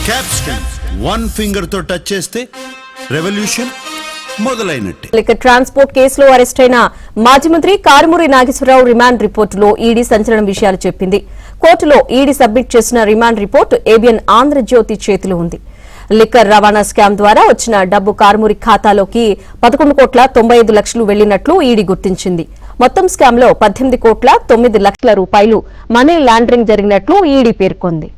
Capston one finger తో touch చేస్తే revolution మొదలైనట్టే. Liquor transport కేసులో అరెస్ట్ అయిన మాజీ మంత్రి కారుమూరి నాగేశ్వరరావు రిమాండ్ రిపోర్టులో ఈడీ సంచలనం విషయాలు చెప్పింది. కోర్టులో ఈడీ సబ్మిట్ చేసిన రిమాండ్ రిపోర్టు ఏబిఎన్ ఆంధ్రజ్యోతి చేతిలో ఉంది. లిక్కర్ రవాణా స్కామ్ ద్వారా వచ్చిన డబ్బు కారుమూరి ఖాతాలోకి 11,95,00,000 వెళ్లినట్లు ఈడీ గుర్తించింది. మొత్తం స్కామ్ లో 18,09,00,000 రూపాయలు మనీ లాండరింగ్ జరిగినట్లు ఈడీ పేర్కొంది.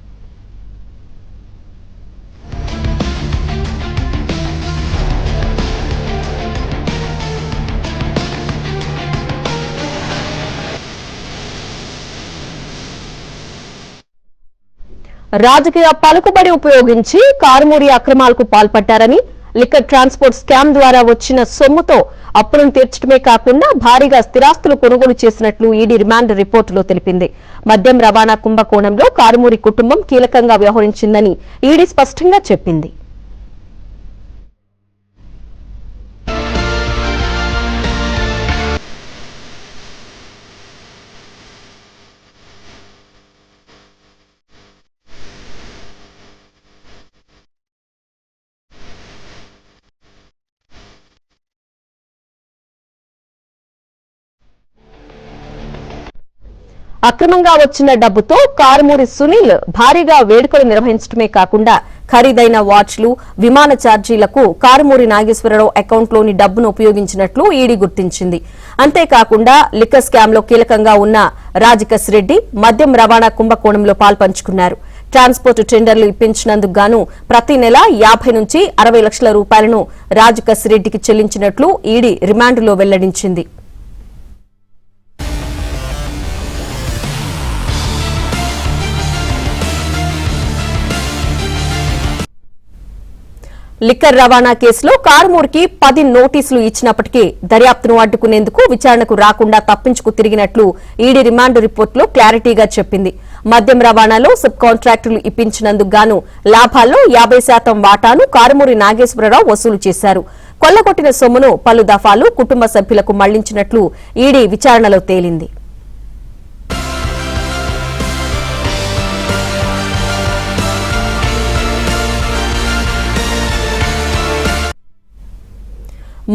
రాజకీయ పలుకుబడి ఉపయోగించి కారుమూరి అక్రమాలకు పాల్పడ్డారని, లిక్కర్ ట్రాన్స్పోర్ట్ స్కామ్ ద్వారా వచ్చిన సొమ్ముతో అప్పులను తీర్చడమే కాకుండా భారీగా స్థిరాస్తులు కొనుగోలు చేసినట్లు ఈడీ రిమాండ్ రిపోర్టులో తెలిపింది. మద్యం రవాణా కుంభకోణంలో కారుమూరి కుటుంబం కీలకంగా వ్యవహరించిందని ఈడీ స్పష్టంగా చెప్పింది. అక్రమంగా వచ్చిన డబ్బుతో కారుమూరి సునీల్ భారీగా వేడుకలు నిర్వహించడమే కాకుండా ఖరీదైన వాచ్లు, విమాన ఛార్జీలకు కారుమూరి నాగేశ్వరరావు అకౌంట్లోని డబ్బును ఉపయోగించినట్లు ఈడీ గుర్తించింది. అంతేకాకుండా లిక్కర్ స్కామ్ లో కీలకంగా ఉన్న రాజకేశ్ రెడ్డి మద్యం రవాణా కుంభకోణంలో పాల్పంచుకున్నారు. ట్రాన్స్పోర్ట్ టెండర్లు ఇప్పించినందుకు గాను ప్రతి నెల 50 నుంచి 60 లక్షల రూపాయలను రాజకేశ్ రెడ్డికి చెల్లించినట్లు ఈడీ రిమాండ్లో వెల్లడించింది. లిక్కర్ రవాణా కేసులో కారుమూరికి 10 నోటీసులు ఇచ్చినప్పటికీ దర్యాప్తును అడ్డుకునేందుకు విచారణకు రాకుండా తప్పించుకు తిరిగినట్లు ఈడీ రిమాండ్ రిపోర్టులో క్లారిటీగా చెప్పింది. మద్యం రవాణాలో సబ్ కాంట్రాక్టులు ఇప్పించినందుకు గాను లాభాల్లో 50% వాటాను కారుమూరి నాగేశ్వరరావు వసూలు చేశారు. కొల్లగొట్టిన సొమ్మును పలు దఫాలు కుటుంబ సభ్యులకు మళ్లించినట్లు ఈడీ విచారణలో తేలింది.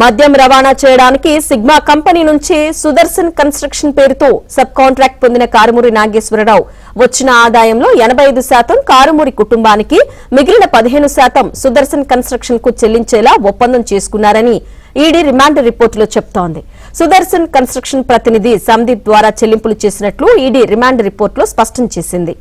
మద్యం రవాణా చేయడానికి సిగ్మా కంపెనీ నుంచి సుదర్శన్ కన్స్ట్రక్షన్ పేరుతో సబ్ కాంట్రాక్ట్ పొందిన కారుమూరి నాగేశ్వరరావు వచ్చిన ఆదాయంలో 85% కారుమూరి కుటుంబానికి, మిగిలిన 15% సుదర్శన్ కన్స్ట్రక్షన్ కు చెల్లించేలా ఒప్పందం చేసుకున్నారని ఈడీ రిమాండ్ రిపోర్టులో చెప్తోంది. సుదర్శన్ కన్స్ట్రక్షన్ ప్రతినిధి సందీప్ ద్వారా చెల్లింపులు చేసినట్లు ఈడీ రిమాండ్ రిపోర్టులో స్పష్టం చేసింది.